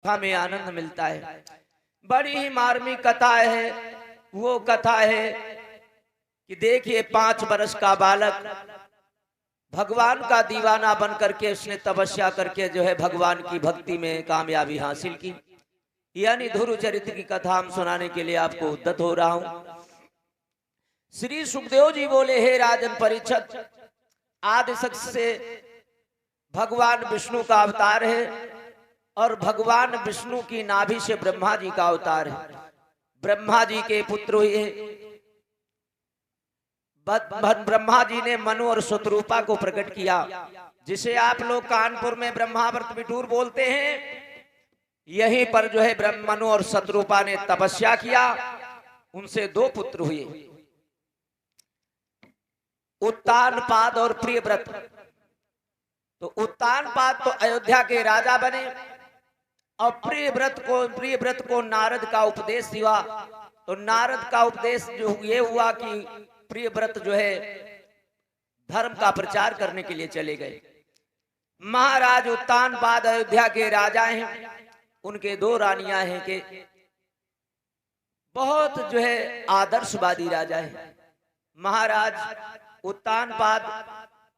हमें आनंद मिलता है। बड़ी ही मार्मिक कथा है। वो कथा है कि देखिए 5 वर्ष का बालक भगवान का दीवाना बन करके उसने तपस्या करके जो है भगवान की भक्ति में कामयाबी हासिल की। यानी ध्रुव चरित्र की कथा हम सुनाने के लिए आपको उद्यत हो रहा हूं। श्री सुखदेव जी बोले, हे राजन परीक्षित, आदि शक्ति से भगवान विष्णु का अवतार है और भगवान विष्णु की नाभि से ब्रह्मा जी का अवतार है। ब्रह्मा जी के पुत्र हुए। ब्रह्मा जी ने मनु और शत्रुपा को प्रकट किया, जिसे आप लोग कानपुर में ब्रह्मावर्त बिटूर बोलते हैं। यहीं पर जो है मनु और शत्रुपा ने तपस्या किया। उनसे 2 पुत्र हुए, उत्तानपाद और प्रियव्रत। तो उत्तानपाद तो अयोध्या के राजा बने और प्रियव्रत को नारद का उपदेश हुआ। तो नारद का उपदेश जो ये हुआ कि प्रियव्रत जो है धर्म का प्रचार करने के लिए चले गए। महाराज उत्तानपाद अयोध्या के राजा हैं। उनके 2 रानियां हैं कि बहुत जो है आदर्शवादी राजा है। महाराज उत्तानपाद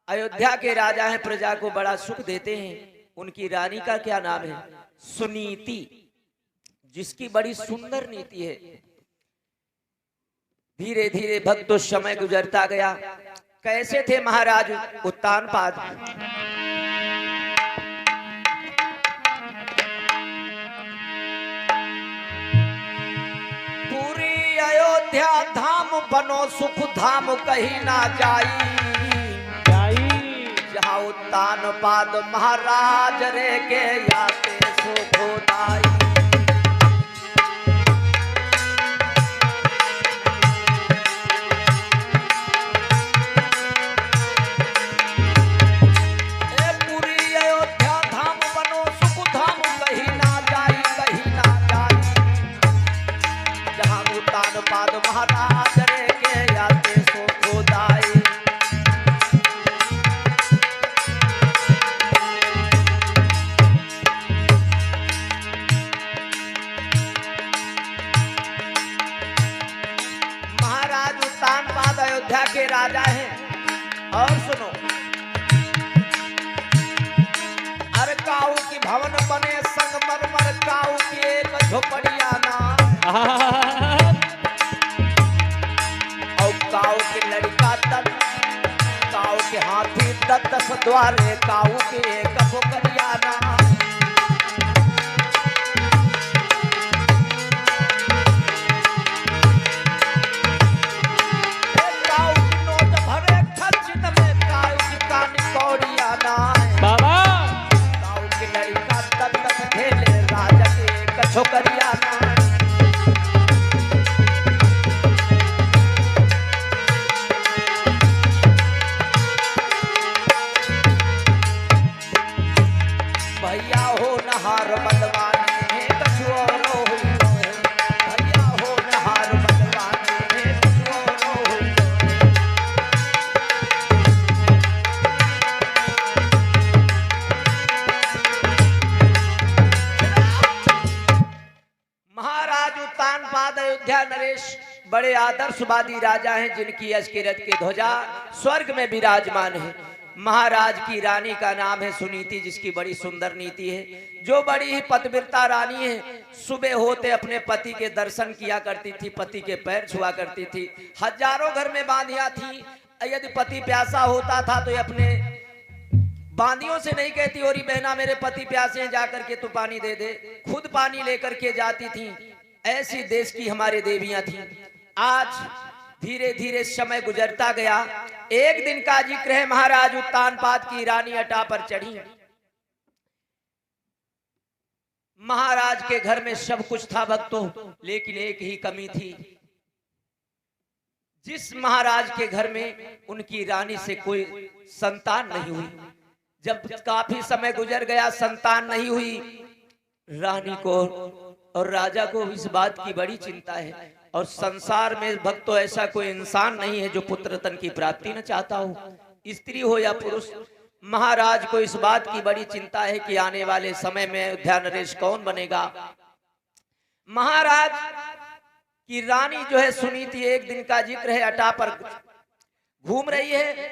अयोध्या के राजा हैं, प्रजा को बड़ा सुख देते हैं। उनकी रानी का क्या नाम है? सुनीति, जिसकी बड़ी सुंदर नीति है। धीरे धीरे भक्तों समय गुजरता गया। कैसे थे महाराज उत्तानपाद? पूरी अयोध्या धाम बनो सुख धाम कहीं ना जाई। जहाँ उत्तानपाद महाराज रे के याते सुखदाई। पूरी अयोध्या धाम बनो सुख धाम कहीं ना जाई, कहीं ना जाई। जहाँ उत्तानपाद महाराज रे के याते सुखदाई। अयोध्या के राजा हैं। और सुनो, अरे काऊ की भवन बने संगमरमर, काऊ की एक झोपड़िया ना। और काऊ की लड़का दत्त, काऊ के हाथी दस द्वारे, काऊ की एक पोखरिया ना। छोकरिया भैया हो नहार बलवान है कछु और हो। भैया हो नहार बलवान है कछु और हो। महाराज उत्तानपाद अयोध्या नरेश बड़े आदर्शवादी राजा हैं, जिनकी अजकिरत की ध्वजा स्वर्ग में विराजमान है। महाराज की रानी का नाम है सुनीति, जिसकी बड़ी सुंदर नीति है, जो बड़ी ही पतिव्रता रानी है। सुबह होते अपने पति के दर्शन किया करती थी, पति के पैर छुआ करती थी। हजारों घर में बांधियां थी। यदि पति प्यासा होता था तो अपने बांदियों से नहीं कहती, ओरी बहना मेरे पति प्यासे हैं, जाकर के तू पानी दे दे। खुद पानी लेकर के जाती थी। ऐसी देश की हमारे देवियां थी। आज धीरे धीरे समय गुजरता गया। एक दिन का जिक्र है, महाराज उत्तानपाद की रानी अटा पर चढ़ी। महाराज के घर में सब कुछ था भक्तों, लेकिन एक ही कमी थी। जिस महाराज के घर में उनकी रानी से कोई संतान नहीं हुई। जब काफी समय गुजर गया, संतान नहीं हुई, रानी को और राजा को इस बात की बड़ी चिंता है। और संसार में भक्तों ऐसा कोई इंसान नहीं है जो पुत्र रत्न की प्राप्ति न चाहता हो, स्त्री हो या पुरुष। महाराज को इस बात की बड़ी चिंता है कि आने वाले समय में अयोध्या नरेश कौन बनेगा। महाराज की रानी जो है सुनीति, एक दिन का जिक्र है, अटा पर घूम रही है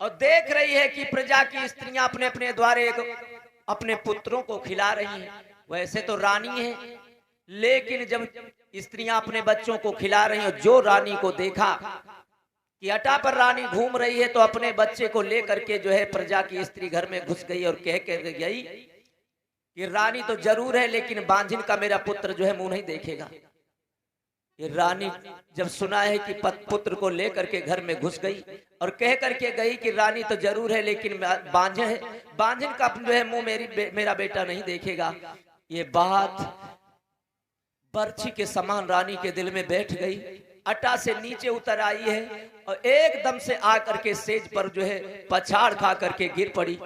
और देख रही है कि प्रजा की स्त्रियां अपने अपने द्वारे अपने पुत्रों को खिला रही हैं। वैसे तो रानी है, लेकिन जब स्त्रियां अपने बच्चों को खिला रही हैं, जो रानी को देखा कि अटा पर रानी घूम रही है, तो अपने बच्चे को लेकर के जो है प्रजा की स्त्री घर में घुस गई और कह के गई कि रानी तो जरूर है, लेकिन बांझिन का मेरा पुत्र जो है मुंह नहीं देखेगा। ये रानी जब सुना है कि पुत्र को लेकर के घर में घुस गई और कह करके गई कि रानी तो जरूर है, लेकिन बांझिन है, बांझिन का जो है मुंह मेरा बेटा नहीं देखेगा। ये बात बर्छी के समान रानी के दिल में बैठ गई। अटा से नीचे उतर आई है और एकदम से आकर के सेज पर जो है पछाड़ खा करके गिर पड़ी।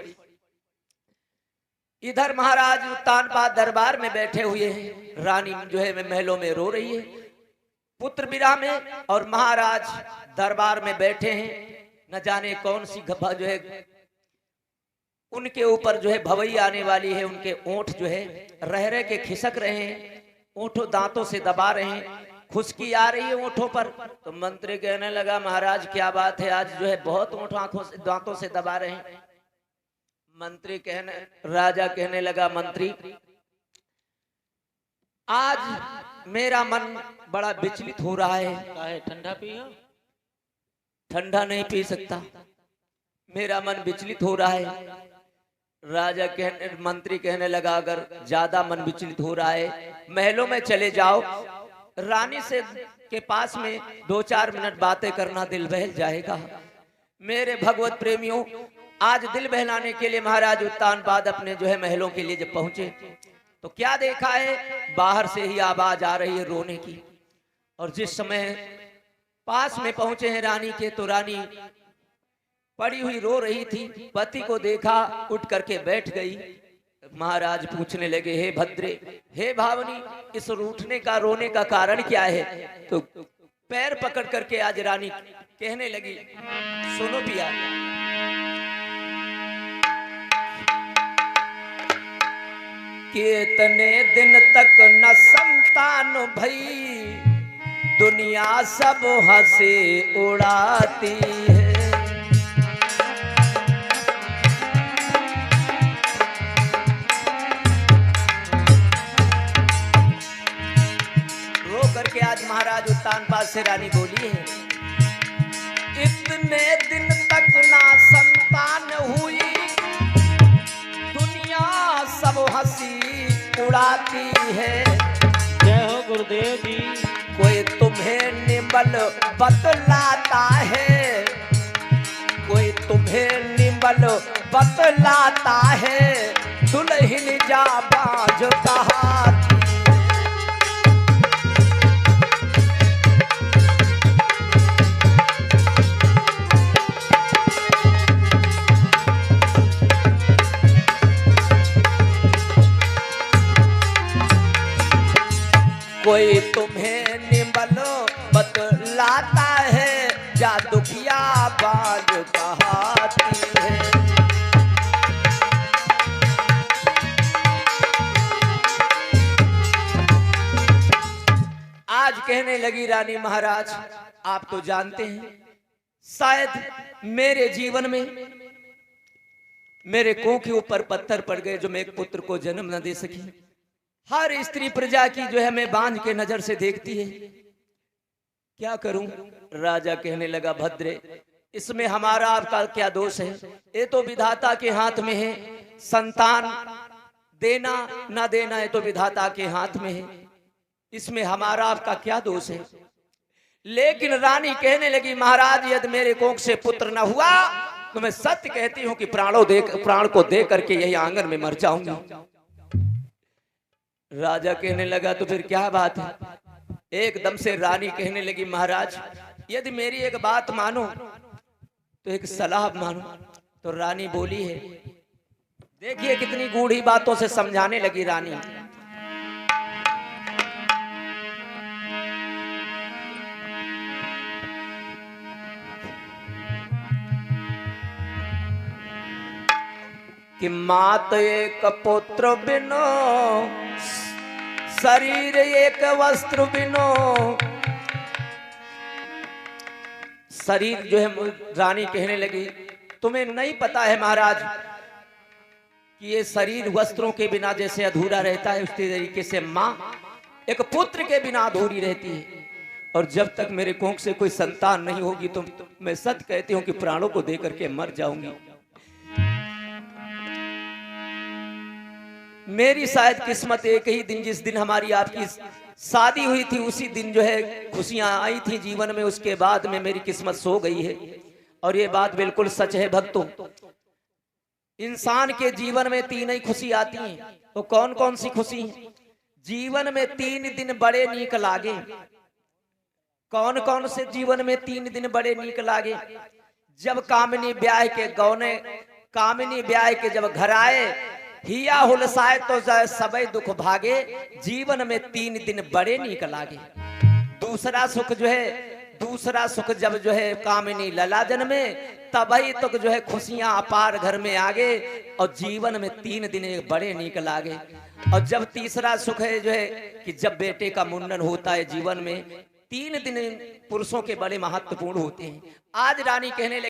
इधर महाराज उत्तानपाद दरबार में बैठे हुए हैं, रानी जो है महलों में रो रही है पुत्र विरह में, और महाराज दरबार में बैठे हैं। न जाने कौन सी जो है उनके ऊपर जो है भवई आने वाली है। उनके ओंठ जो है रह रह के खिसक रहे हैं, ओंठों दांतों से दबा रहे हैं, खुशकी आ रही है ओंठों पर। तो मंत्री कहने लगा महाराज क्या बात है, आज जो है बहुत ओंठ आंखों से दांतों से दबा रहे हैं। राजा कहने लगा मंत्री आज मेरा मन बड़ा विचलित हो रहा है। ठंडा पियो। ठंडा नहीं पी सकता, मेरा मन विचलित हो रहा है। मंत्री कहने लगा अगर ज्यादा मन विचलित हो रहा है, महलों में चले जाओ, रानी से के पास में 2-4 मिनट बातें करना, दिल बहल जाएगा। मेरे भगवत प्रेमियों, आज दिल बहलाने के लिए महाराज उत्तानपाद अपने जो है महलों के लिए जब पहुंचे तो क्या देखा है, बाहर से ही आवाज आ रही है रोने की। और जिस समय पास में पहुंचे हैं रानी के, तो रानी पड़ी हुई रो रही थी। पति को देखा, उठ करके बैठ गई। महाराज पूछने लगे, हे भद्रे, हे भावनी, इस रूठने का रोने का कारण क्या है? तो पैर पकड़ करके आज रानी कहने लगी, सुनो पिया, कितने दिन तक न संतान भई, दुनिया सब हंसे उड़ाती है। रो करके आज महाराज उत्तानपाद से रानी बोली है, इतने दिन तक ना संतान हुई, दुनिया सब हंसी उड़ाती है। जय हो गुरुदेव जी। कोई तुम्हें निमल बतलाता है, कोई तुम्हें निमल बतलाता है, दुल्हन जा बाज कहाती। कोई तुम्हें निमल बतलाता है, जा दुखिया बाज कहाती है। आज कहने लगी रानी, महाराज आप तो जानते हैं, शायद मेरे जीवन में मेरे कों के ऊपर पत्थर पड़ गए जो मैं एक पुत्र को जन्म न दे सकी। हर स्त्री प्रजा की जो है मैं बांझ के नजर से देखती है, क्या करूं? राजा कहने लगा, भद्रे, इसमें हमारा आपका क्या दोष है? ये तो विधाता के हाथ में है, संतान देना ना देना ये तो विधाता के हाथ में है, इसमें हमारा आपका क्या दोष है? लेकिन रानी कहने लगी, महाराज यदि मेरे कोख से पुत्र न हुआ तो मैं सत्य कहती हूं कि प्राण को दे करके यही आंगन में मर जाऊंगी। राजा कहने लगा, तो फिर क्या बात है? एकदम से रानी कहने लगी, महाराज यदि मेरी एक बात मानो तो एक सलाह मानो। तो रानी बोली है, देखिए कितनी गूढ़ी बातों से समझाने लगी रानी। कि मात एक पुत्र बिनो, शरीर एक वस्त्र बिनो। शरीर जो है, रानी कहने लगी तुम्हें नहीं पता है महाराज कि ये शरीर वस्त्रों के बिना जैसे अधूरा रहता है, उसी तरीके से माँ एक पुत्र के बिना अधूरी रहती है। और जब तक मेरे कोख से कोई संतान नहीं होगी तो मैं सच कहती हूँ कि प्राणों को दे करके मर जाऊंगी। मेरी शायद किस्मत एक ही दिन, जिस दिन हमारी आपकी शादी हुई थी उसी दिन जो है खुशियां आई थी जीवन में, उसके बाद में मेरी किस्मत सो गई है। और ये बात बिल्कुल सच है भक्तों। इंसान के जीवन में तीन ही खुशी आती हैं। तो कौन कौन सी खुशी है? जीवन में 3 दिन बड़े नीक लागे। कौन कौन से जीवन में 3 दिन बड़े नीक लागे? जब कामिनी ब्याह के गौने, कामिनी ब्याह के जब घर आए, हिया हुलसाए तो सबे दुख भागे। जीवन में 3 दिन बड़े नीक लागे। दूसरा सुख जो है, दूसरा सुख जब जो है कामिनी लला जन्मे, तभी तक जो है खुशियां अपार घर में आगे। और जीवन में 3 दिन बड़े नीक लागे। और जब तीसरा सुख है जो है कि जब बेटे का मुंडन होता है जीवन में, 3 दिन पुरुषों के बड़े महत्वपूर्ण होते हैं। आज रानी कहने लगी